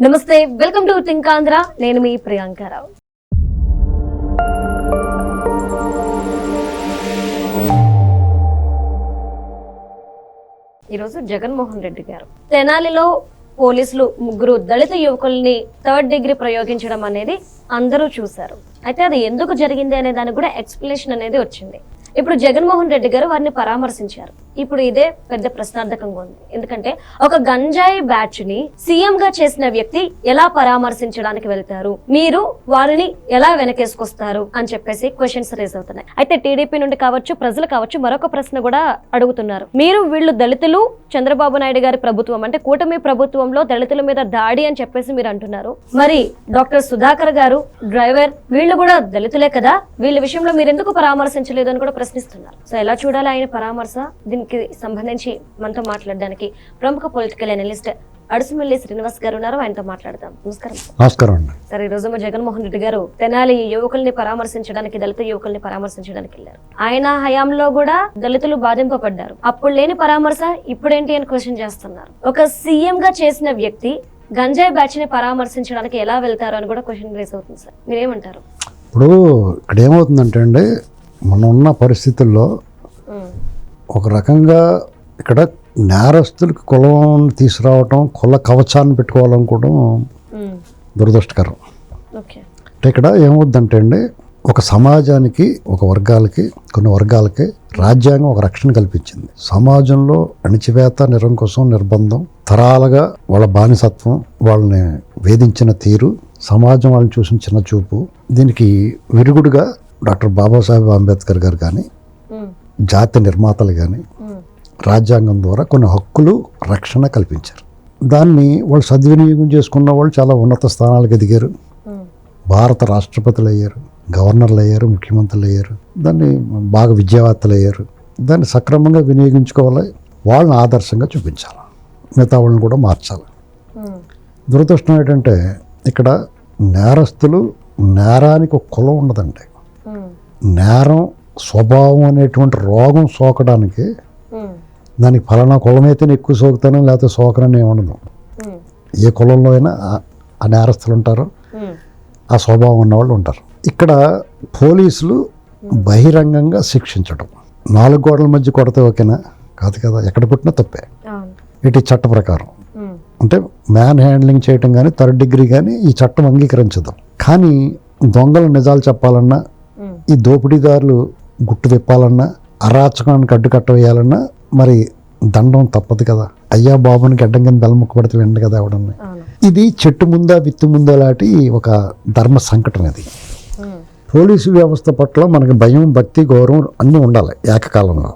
నమస్తే, welcome to think Andhra. నేను మీ ప్రియాంకారావు. ఈరోజు జగన్మోహన్ రెడ్డి గారు తెనాలిలో పోలీసులు ముగ్గురు దళిత యువకుల్ని 3rd డిగ్రీ ప్రయోగించడం అనేది అందరూ చూశారు. అయితే అది ఎందుకు జరిగింది అనే దానికి కూడా ఎక్స్ప్లెనేషన్ అనేది వచ్చింది. ఇప్పుడు జగన్మోహన్ రెడ్డి గారు వారిని పరామర్శించారు. ఇప్పుడు ఇదే పెద్ద ప్రశ్నార్థకంగా ఉంది. ఎందుకంటే ఒక గంజాయి బ్యాచ్ ని సీఎం గా చేసిన వ్యక్తి ఎలా పరామర్శించడానికి వెళ్తారు, మీరు వారిని ఎలా వెనకేసుకొస్తారు అని చెప్పేసి క్వశ్చన్స్ రేజ్ అవుతున్నాయి. అయితే టీడీపీ నుండి కావచ్చు, ప్రజలు కావచ్చు, మరొక ప్రశ్న కూడా అడుగుతున్నారు. వీళ్ళు దళితులు, చంద్రబాబు నాయుడు గారి ప్రభుత్వం అంటే కూటమి ప్రభుత్వంలో దళితుల మీద దాడి అని చెప్పేసి మీరు అంటున్నారు. మరి డాక్టర్ సుధాకర్ గారు, డ్రైవర్, వీళ్ళు కూడా దళితులే కదా, వీళ్ళ విషయంలో మీరు ఎందుకు పరామర్శించలేదు అని కూడా ప్రశ్నిస్తున్నారు. సో ఎలా చూడాలి ఆయన పరామర్శ? దీనికి సంబంధించి మనతో మాట్లాడడానికి ప్రముఖ పొలిటికల్ అనలిస్ట్ అడుసుమల్లి శ్రీనివాస్ గారు ఉన్నారు. ఆయనతో మాట్లాడదాం. నమస్కారం. నమస్కారం అండి. సరే, ఈ రోజు జగన్మోహన్ రెడ్డి గారు తెనాలి యువకుల్ని పరామర్శించడానికి, దళిత యువకుల్ని పరామర్శించడానికి వెళ్ళారు. ఆయన హయాంలో కూడా దళితులు బాధింపబడ్డారు. అప్పుడు లేని పరామర్శ ఇప్పుడేంటి అని క్వశ్చన్ చేస్తున్నారు. ఒక సీఎం గా చేసిన వ్యక్తి గంజాయి బ్యాచ్ ని పరామర్శించడానికి ఎలా వెళ్తారు అని కూడా క్వశ్చన్ రేస్ అవుతుంది. సార్, మీరేమంటారు? ఇప్పుడు ఇక్కడ ఏమవుతుందంటే అండి, మనం ఉన్న పరిస్థితుల్లో ఒక రకంగా ఇక్కడ నేరస్తులకు కులం తీసుకురావటం, కుల కవచాన్ని పెట్టుకోవాలనుకోవడం దురదృష్టకరం. అంటే ఇక్కడ ఏమవుద్దంటే అండి, ఒక సమాజానికి, ఒక వర్గాలకి, కొన్ని వర్గాలకి రాజ్యాంగం ఒక రక్షణ కల్పించింది. సమాజంలో అణిచివేత, నిరంకుశం, నిర్బంధం, తరాలుగా వాళ్ళ బానిసత్వం, వాళ్ళని వేధించిన తీరు, సమాజం వాళ్ళని చూసిన చిన్న చూపు, దీనికి విరుగుడుగా డాక్టర్ బాబాసాహెబ్ అంబేద్కర్ గారు కానీ, జాతి నిర్మాతలు కానీ రాజ్యాంగం ద్వారా కొన్ని హక్కులు, రక్షణ కల్పించారు. దాన్ని వాళ్ళు సద్వినియోగం చేసుకున్న వాళ్ళు చాలా ఉన్నత స్థానాలకు ఎదిగారు. భారత రాష్ట్రపతులు అయ్యారు, గవర్నర్లు అయ్యారు, ముఖ్యమంత్రులు అయ్యారు, దాన్ని బాగా విద్యావేత్తలు అయ్యారు. దాన్ని సక్రమంగా వినియోగించుకోవాలి, వాళ్ళని ఆదర్శంగా చూపించాలి, మిగతా వాళ్ళని కూడా మార్చాలి. దురదృష్టం ఏంటంటే ఇక్కడ నేరస్తులు, నేరానికి ఒక కులం ఉండదండి. నేరం స్వభావం అనేటువంటి రోగం సోకడానికి దానికి ఫలానా కులమైతే ఎక్కువ సోకుతాను, లేకపోతే సోకరని ఏముండదు. ఏ కులంలో అయినా ఆ నేరస్తులు ఉంటారు, ఆ స్వభావం ఉన్నవాళ్ళు ఉంటారు. ఇక్కడ పోలీసులు బహిరంగంగా శిక్షించడం, 4 గోడల మధ్య కొడితే ఓకేనా? కాదు కదా, ఎక్కడ కొట్టినా తప్పే. ఇటు చట్ట ప్రకారం అంటే మ్యాన్ హ్యాండ్లింగ్ చేయటం కానీ, 3rd డిగ్రీ కానీ ఈ చట్టం అంగీకరించదు. కానీ దొంగలు నిజాలు చెప్పాలన్నా, ఈ దోపిడీదారులు గుట్టు విప్పాలన్నా, అరాచకానికి అడ్డుకట్ట వేయాలన్నా మరి దండం తప్పదు కదా. అయ్యా బాబునికి అడ్డం కింద బెల్లముక్క పడితే వెండి కదా ఎవడన్నా. ఇది చెట్టు ముందా విత్తు ముందా లాంటి ఒక ధర్మ సంకటం. ఇది పోలీసు వ్యవస్థ పట్ల మనకి భయం, భక్తి, గౌరవం అన్నీ ఉండాలి ఏకకాలంలో.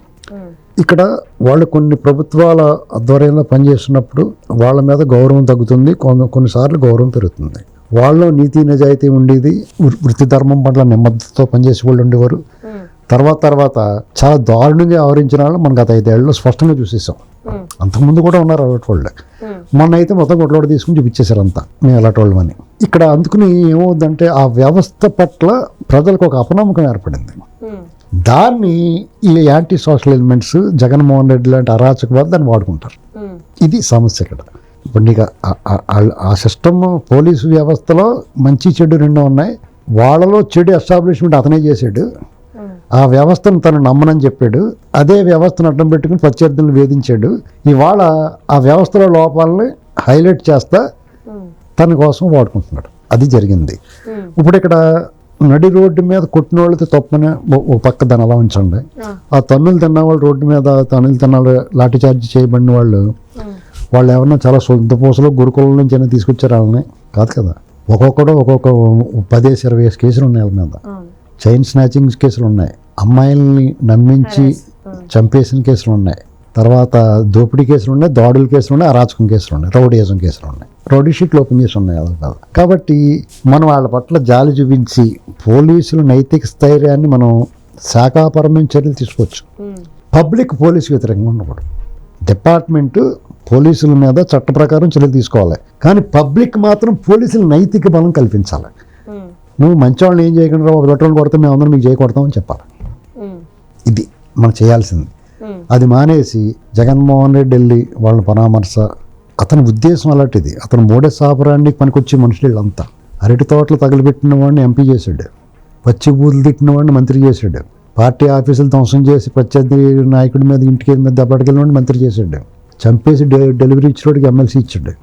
ఇక్కడ వాళ్ళు కొన్ని ప్రభుత్వాల ఆధ్వర్యంలో పనిచేస్తున్నప్పుడు వాళ్ళ మీద గౌరవం తగ్గుతుంది, కొన్నిసార్లు గౌరవం పెరుగుతుంది. వాళ్ళలో నీతి నిజాయితీ ఉండేది, వృత్తి ధర్మం పట్ల నిమ్మద్దతో పనిచేసే వాళ్ళు ఉండేవారు. తర్వాత చాలా దారుణంగా వ్యవహరించిన వాళ్ళు మనం గత 5 ఏళ్ళలో స్పష్టంగా చూసేసాం. అంతకుముందు కూడా ఉన్నారు అలాంటి వాళ్ళు. మొన్న అయితే మొత్తం కొట్లాడి తీసుకుని చూపించేశారు అంతా మేము అలాంటి వాళ్ళమని. ఇక్కడ అందుకుని ఏమవుద్దంటే ఆ వ్యవస్థ పట్ల ప్రజలకు ఒక అపనమ్మకం ఏర్పడింది. దాన్ని ఈ anti social elements, Jaganmohan Reddy లాంటి అరాచకవాదులు దాన్ని వాడుకుంటారు. ఇది సమస్య ఇక్కడ. ఇప్పుడు నీకు ఆ సిస్టమ్, పోలీసు వ్యవస్థలో మంచి చెడు 2 ఉన్నాయి. వాళ్ళలో చెడు ఎస్టాబ్లిష్మెంట్ అతనే చేశాడు, ఆ వ్యవస్థను తను నమ్మనని చెప్పాడు, అదే వ్యవస్థను అడ్డం పెట్టుకుని ప్రత్యర్థులను వేధించాడు. ఇవాళ ఆ వ్యవస్థలో లోపాలని హైలైట్ చేస్తా తన కోసం వాడుకుంటున్నాడు. అది జరిగింది. ఇప్పుడు ఇక్కడ నడి రోడ్డు మీద కొట్టిన వాళ్ళతో తప్పని ఒక పక్క దాన్ని అలా ఉంచండి. ఆ తన్నులు తిన్న వాళ్ళు, రోడ్డు మీద తన్నులు తిన్న వాళ్ళు, లాఠీ చార్జ్ చేయబడిన వాళ్ళు ఏమన్నా చాలా సొంత పూసలో గురుకులం నుంచి అయినా తీసుకొచ్చారు వాళ్ళని? కాదు కదా. ఒక్కొక్కడు ఒక్కొక్క 10-20 కేసులు ఉన్నాయి వాళ్ళ మీద. చైన్ స్నాచింగ్ కేసులు ఉన్నాయి, అమ్మాయిల్ని నమ్మించి చంపేసిన కేసులు ఉన్నాయి, తర్వాత దోపిడీ కేసులు ఉన్నాయి, దాడుల కేసులు ఉన్నాయి, అరాచకం కేసులు ఉన్నాయి, రౌడీయిజం కేసులు ఉన్నాయి, రౌడీ షీట్లు ఓపెన్ చేసి ఉన్నాయి వాళ్ళ మీద. కాబట్టి మనం వాళ్ళ పట్ల జాలి చూపించి పోలీసుల నైతిక స్థైర్యాన్ని మనం శాఖాపరమైన చర్యలు తీసుకోవచ్చు. పబ్లిక్ పోలీసు వ్యతిరేకంగా ఉండకూడదు. డిపార్ట్మెంటు పోలీసుల మీద చట్ట ప్రకారం చర్యలు తీసుకోవాలి, కానీ పబ్లిక్ మాత్రం పోలీసుల నైతిక బలం కల్పించాలి. నువ్వు మంచి వాళ్ళని ఏం చేయకుండా ఒక పెట్రోల్ కొడితే మేము అందరం మీకు చేయకూడతామని చెప్పాలి. ఇది మనం చేయాల్సింది. అది మానేసి జగన్మోహన్ రెడ్డి వెళ్ళి వాళ్ళని పరామర్శ అతని ఉద్దేశం అలాంటిది. అతను మోడే సాపరానికి పనికొచ్చే మనుషులు వీళ్ళంతా. అరటి తోటలు తగలబెట్టిన వాడిని ఎంపీ చేశాడు, పచ్చి బూతులు తిట్టిన వాడిని మంత్రి చేశాడు, పార్టీ ఆఫీసులు ధ్వంసం చేసి ప్రత్యర్థి నాయకుడి మీద ఇంటికి మీద దెబ్బడికెళ్ళిన వాడిని మంత్రి చేశాడు, చంపేసి డెలివరీ ఇచ్చినోడికి ఎమ్మెల్సీ ఇచ్చాడు.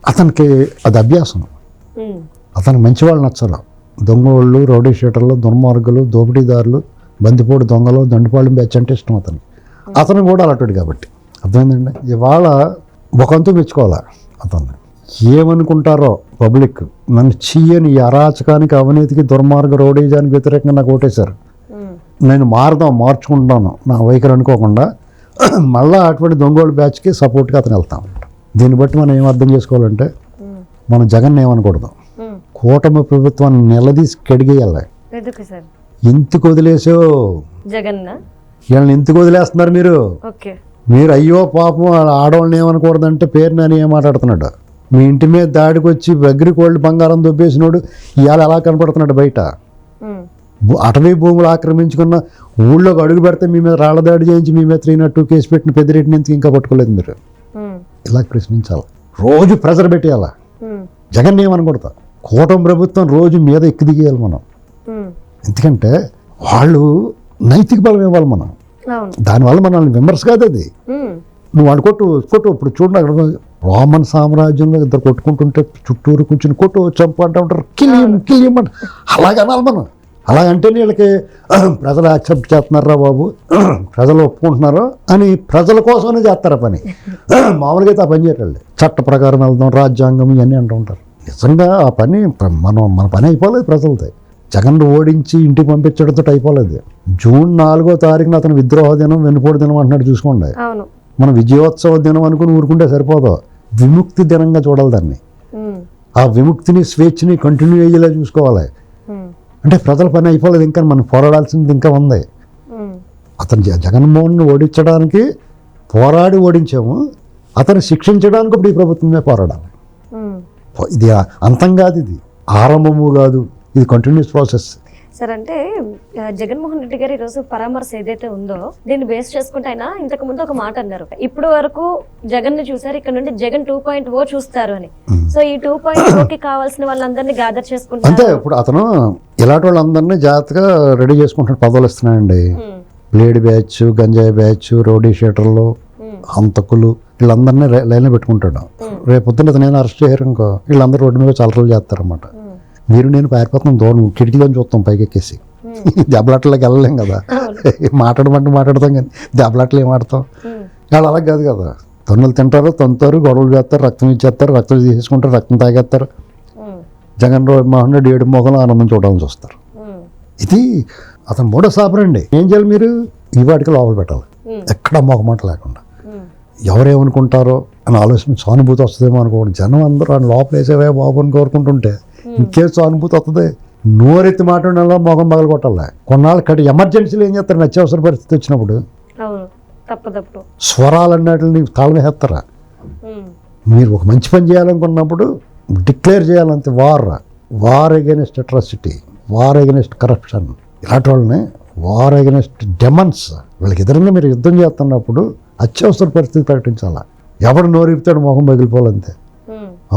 అతనికి అది అభ్యాసం. అతనికి మంచి వాళ్ళు నచ్చరు. దొంగోళ్ళు, రౌడీ షీటర్లు, దుర్మార్గులు, దోపిడీదారులు, బందిపోటు దొంగలు, దండుపాళెం బ్యాచ్ అంటే ఇష్టం అతనికి. అతను కూడా అలాంటి కాబట్టి అర్థమైందండి. ఇవాళ ఒకంతూ మెచ్చుకోవాలి అతన్ని. ఏమనుకుంటారో పబ్లిక్ నన్ను చెయ్యని ఈ అరాచకానికి, అవినీతికి, దుర్మార్గ రౌడీజానికి వ్యతిరేకంగా నాకు ఓటేశారు, నేను మార్చుకుంటాను నా వైఖరి అనుకోకుండా మళ్ళీ అటువంటి దొంగోళ్ళ బ్యాచ్కి సపోర్ట్గా అతను వెళ్తాం. దీన్ని బట్టి మనం ఏం అర్థం చేసుకోవాలంటే మనం జగన్ ఏమనకూడదు, కూటమి ప్రభుత్వాన్ని నిలదీసి కడిగేయాలి. ఎందుకు వదిలేసో జగన్ వీళ్ళని ఎందుకు వదిలేస్తున్నారు మీరు అయ్యో పాపం ఆడవాళ్ళని ఏమనకూడదంటే పేరు నేను ఏం మాట్లాడుతున్నాడు. మీ ఇంటి మీద దాడికి వచ్చి అగ్రి కోళ్ళు బంగారం దొబ్బేసినోడు ఇవాళ ఎలా కనపడుతున్నాడు బయట. అటవీ భూములు ఆక్రమించుకున్న ఊళ్ళోకి అడుగు పెడితే మీ మీద రాళ్ల దాడి చేయించి మీ మీద 302 కేసు పెట్టిన పెద్దిరెడ్డిని ఎందుకు ఇంకా పట్టుకోలేదు మీరు? ఇలా ప్రశ్నించాలి, రోజు ప్రెజర్ పెట్టేయాలా. జగన్ ఏమనకూడదు, కూటమి ప్రభుత్వం రోజు మీద ఎక్కి దిగేయాలి మనం. ఎందుకంటే వాళ్ళు నైతిక బలం ఇవ్వాలి మనం. దానివల్ల మనల్ని విమర్శ కాదు అది. నువ్వు వాడు కొట్టు ఇప్పుడు చూడండి, అక్కడ రోమన్ సామ్రాజ్యంలో ఇద్దరు కొట్టుకుంటుంటే చుట్టూరు కూర్చుని కొట్టు చంపు అంటూ ఉంటారు, కిలియం అంట. అలాగే అనాలి మనం. అలాగంటే వీళ్ళకి ప్రజలు యాక్సెప్ట్ చేస్తున్నారా బాబు, ప్రజలు ఒప్పుకుంటున్నారు అని ప్రజల కోసమే చేస్తారా పని. మామూలుగా అయితే ఆ పని చేయటండి, చట్ట ప్రకారం వెళ్దాం, రాజ్యాంగం ఇవన్నీ అంటూ ఉంటారు. నిజంగా ఆ పని మన పని అయిపోలేదు ప్రజలతో. జగన్ ఓడించి ఇంటికి పంపించడంతో అయిపోలేదు. జూన్ 4వ తారీఖున అతను విద్రోహ దినం, వెన్నుపోటు దినం అంటున్నాడు చూసుకోండి. మనం విజయోత్సవ దినం అనుకుని ఊరుకుంటే సరిపోదు, విముక్తి దినంగా చూడాలి దాన్ని. ఆ విముక్తిని, స్వేచ్ఛని కంటిన్యూ అయ్యేలా చూసుకోవాలి. అంటే ప్రజల పని అయిపోలేదు, ఇంకా మనం పోరాడాల్సింది ఇంకా ఉంది. అతను జగన్మోహన్ ఓడించడానికి పోరాడి ఓడించాము, అతను శిక్షించడానికి ఇప్పుడు ఈ ప్రభుత్వమే పోరాడాలి. ఇది అంతం కాదు, ఇది ఆరంభము కాదు, ఇది కంటిన్యూస్ ప్రాసెస్. సార్ అంటే జగన్మోహన్ రెడ్డి గారు ఈరోజు పరామర్శ ఏదైతే ఉందో దీన్ని బేస్ చేసుకుంటే ఆయన ఇంతకు ముందు ఒక మాట అన్నారు, ఇప్పుడు వరకు జగన్ ని చూసారు, ఇక్కడ నుండి జగన్ 2.0 చూస్తారు అని. సో ఈ 2.0కి కావాల్సిన వాళ్ళందరినీ గ్యాదర్ చేసుకుంటారు. అంతే. ఇప్పుడు అతను ఇలాంటి వాళ్ళందరినీ జాగ్రత్తగా రెడీ చేసుకుంటాడు, పదవులు ఇస్తున్నాయండి. బ్లేడ్ బ్యాచ్, గంజాయి బ్యాచ్, రౌడీ షీటర్లు, హంతకులు, వీళ్ళందరినీ లైన్లో పెట్టుకుంటాడు. రేపు పొద్దున్న నేను అరెస్ట్ చేయరు ఇంకో వీళ్ళందరూ రోడ్డు మీద చలరలు చేస్తారన్నమాట. మీరు నేను పారిపోతున్నాం, దూరం కిటికీలోని చూస్తాం పైకెక్కేసి. దెబ్బలాట్లకి వెళ్ళలేం కదా, మాట్లాడతాం కానీ దెబ్బలాట్లు ఏం ఆడతాం. వాళ్ళు అలా కాదు కదా, తన్నులు తింటారు, తంతారు, గొడవలు చేస్తారు, రక్తం ఇచ్చేస్తారు, రక్తం తీసేసుకుంటారు, రక్తం తాగేస్తారు. జగన్ మోహన్ రెడ్డి 7 మొగలు ఆనందం చూడాలని చూస్తారు. ఇది అతను మూడో సాపరండి. ఏం చేయాలి మీరు, ఈ వాటికి లోపల పెట్టాలి, ఎక్కడ మొగమాట లేకుండా. ఎవరేమనుకుంటారో అని ఆలోచన, సానుభూతి వస్తుందేమో అనుకోండి. జనం అందరూ ఆయన లోపల వేసేవే బాబు అని కోరుకుంటుంటే ఇంకే సానుభూతి వస్తుంది. నోరెత్తి మాట్లాడాలో మొగం పగలు కొట్టాలి. కొన్నాళ్ళు ఎమర్జెన్సీలో ఏం చేస్తారు, అత్యవసర పరిస్థితి వచ్చినప్పుడు స్వరాలు అన్నట్లు తాళం వేస్తారా. మీరు ఒక మంచి పని చేయాలనుకున్నప్పుడు డిక్లేర్ చేయాలంతే, war against atrocity, war against corruption. ఇలాంటి వాళ్ళని వార్ అగైనెస్ట్ డెమన్స్, వీళ్ళకి ఎదురుగా మీరు యుద్ధం చేస్తున్నప్పుడు అత్యవసర పరిస్థితి ప్రకటించాలా. ఎవడు నోరిపుతాడు మొహం పగిలిపోవాలంతే.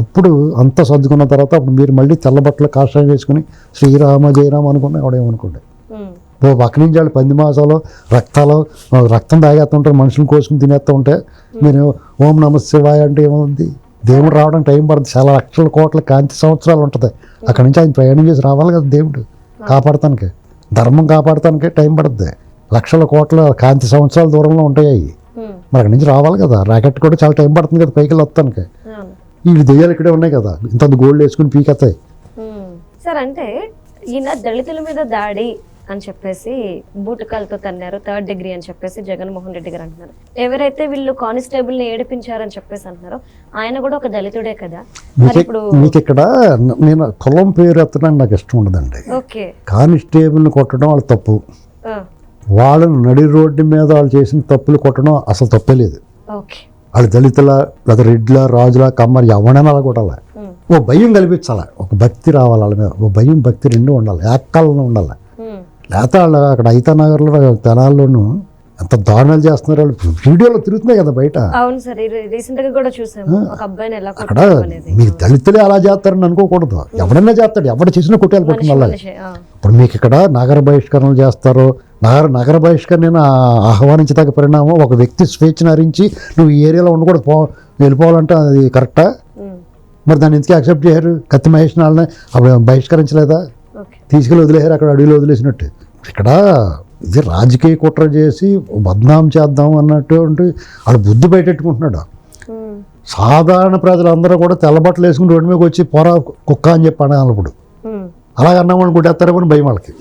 అప్పుడు అంతా సర్దుకున్న తర్వాత అప్పుడు మీరు మళ్ళీ తెల్లబట్టలు కాషాయం వేసుకుని శ్రీరామ జయరామ అనుకున్నా ఎవడేమనుకోండి. ఓ పక్క నుంచి వాళ్ళు 10 మాసాలు రక్తం తాగేస్తుంటారు, మనుషులు కోసుకుని తినేస్తూ ఉంటే మీరు ఓం నమ శివాయ అంటే ఏమవుద్ది? దేవుడు రావడానికి టైం పడుతుంది, చాలా లక్షల కోట్ల కాంతి సంవత్సరాలు ఉంటుంది. అక్కడి నుంచి ఆయన ప్రయాణం చేసి రావాలి కదా, దేవుడు కాపాడటానికి, ధర్మం కాపాడటానికి టైం పడుతుంది. లక్షల కోట్ల కాంతి సంవత్సరాల దూరంలో ఉంటాయి. మరి అక్కడి నుంచి రావాలి కదా, రాకెట్ కూడా చాలా టైం పడుతుంది కదా పైకి వస్తానికి. వీళ్ళు దెయ్యాలు ఇక్కడే ఉన్నాయి కదా, ఇంత గోల్డ్ వేసుకుని పీకెత్తాయి. సార్ అంటే ఈయన దళితుల మీద దాడి అని చెప్పేసి బూటకాలతో తన్నారు, 3rd డిగ్రీ అని చెప్పేసి జగన్మోహన్ రెడ్డి గారు అంటున్నారు. ఎవరైతే వీళ్ళు కానిస్టేబుల్ ని ఏడిపించారని చెప్పేసి అంటున్నారో ఆయన కూడా ఒక దళితుడే కదా. మీకు ఇక్కడ నేను కులం పేరు ఎత్తడానికి నాకు ఇష్టం ఉండదండి. కానిస్టేబుల్ ని కొట్టడం వాళ్ళు తప్పు, వాళ్ళని నడి రోడ్డు మీద వాళ్ళు చేసిన తప్పులు కొట్టడం అసలు తప్పే లేదు. వాళ్ళు దళితుల లేదా రెడ్ల, రాజుల, కమ్మరి ఎవరైనా అలా కొట్టాలి. ఓ భయం కల్పించాలి, ఒక భక్తి రావాలి వాళ్ళ మీద. ఓ భయం భక్తి 2 ఉండాలి, ఏకాలంలో ఉండాలి. లేకపోతే వాళ్ళు అక్కడ ఐతానగర్లో తెనాల్లోనూ ఎంత దారుణాలు చేస్తున్నారు వాళ్ళు. వీడియోలో తిరుగుతున్నాయి కదా బయట. అవును సార్, రీసెంట్ గా కూడా చూసాము ఒక అబ్బాయిని ఎలా అక్కడ కొట్టడం అనేది. మీకు దళితులే అలా చేస్తారని అనుకోకూడదు. ఎవడన్నా చేస్తాడు, ఎవడు చేసినా కొట్టేయాలి పట్టుకుని వాళ్ళని. మనిషి, ఆ. ఇప్పుడు మీకు ఇక్కడ నగర బహిష్కరణలు చేస్తారు. నగర బహిష్కరణ ఆహ్వానించదగ్గ పరిణామం. ఒక వ్యక్తి స్వేచ్ఛను హరించి నువ్వు ఈ ఏరియాలో ఉండకూడదు, వెళ్ళిపోవాలంటే అది కరెక్టా? ఉమ్, మరి దాన్ని ఎందుకు యాక్సెప్ట్ చేయరు? కత్తి మహేష్ నాళ్ళని అప్పుడు బహిష్కరించలేదా? ఓకే. తీసుకెళ్ళి వదిలేసారు, అక్కడ అడవిలో వదిలేసినట్టు. ఇక్కడ ఇది రాజకీయ కుట్ర చేసి బద్నాం చేద్దాం అన్నటువంటి వాడు బుద్ధి బయటెట్టుకుంటున్నాడు. ఉమ్, సాధారణ ప్రజలందరూ కూడా తెల్లబట్టలు వేసుకుని రోడ్డు మీదకి వచ్చి పోరా కుక్క అని చెప్పి అనాలి. ఇప్పుడు ఉమ్, అలాగ అన్నామని కొట్టేస్తారేమో అని భయం వాళ్ళకి.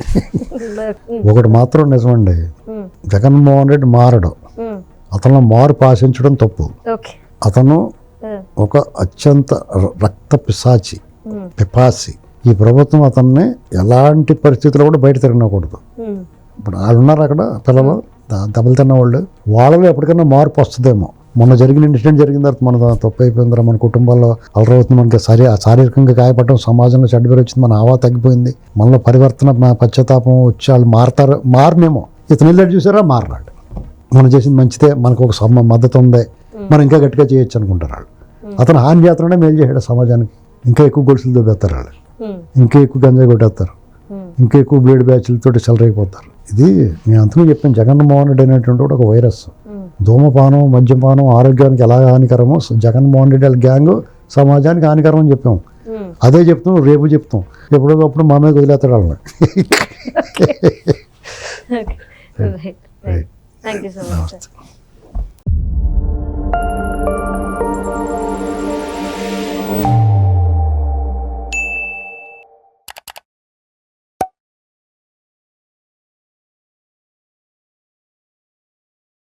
ఒకటి మాత్రం నిజమండి, ఉమ్, జగన్మోహన్ రెడ్డి మారడం, ఉమ్, అతను మార్పు ఆశించడం తప్పు. ఓకే. అతను ఆ, ఒక అత్యంత రక్త పిశాచి, ఉమ్, పిపాసి. ఈ ప్రభుత్వం అతన్ని ఎలాంటి పరిస్థితుల్లో కూడా బయట తిరగకూడదు. ఉమ్, ఇప్పుడు వాళ్ళు ఉన్నారు అక్కడ పిల్లలు దెబ్బలు తిన్న వాళ్ళు, వాళ్ళలో ఎప్పటికైనా మార్పు వస్తుందేమో. మొన్న జరిగిన ఇన్సిడెంట్ జరిగిన తర్వాత మన తప్పు అయిపోయిందిరా, మన కుటుంబాల్లో అలరవుతుంది, మనకి శారీరకంగా గాయపడడం, సమాజంలో చెడ్డ పేరు వచ్చింది, మన ఆవా తగ్గిపోయింది, మనలో పరివర్తన పశ్చాత్తాపం వచ్చి వాళ్ళు మారనేమో. ఇతను వెళ్ళాడు చూసారా, మారరాడు. మనం చేసింది మంచిదే, మనకు ఒక మద్దతు ఉంది, మనం ఇంకా గట్టిగా చేయొచ్చు అనుకుంటారు వాళ్ళు. అతను హాని చేతనే మేలు చేశాడు సమాజానికి. ఇంకా ఎక్కువ గొలుసులు దొబ్బేస్తారు వాళ్ళు, ఉమ్, ఇంకా ఎక్కువ గంజాయి కొట్టేస్తారు, ఉమ్, ఇంకా ఎక్కువ బ్లేడ్ బ్యాచ్లతో చెలరైపోతారు. ఇది నేను అంతకు చెప్పాను, జగన్మోహన్ రెడ్డి అనేటువంటి ఒక వైరస్. ఉమ్, ధూమపానం, మద్యపానం ఆరోగ్యానికి ఎలా హానికరమో జగన్మోహన్ రెడ్డి వాళ్ళ గ్యాంగ్ సమాజానికి హానికరం అని చెప్పాం. ఉమ్. అదే చెప్తాం, రేపు చెప్తాం, ఎప్పుడోకప్పుడు మా మీద వదిలేస్తాడు వాళ్ళని. Okay. Right. Thank you so much sir.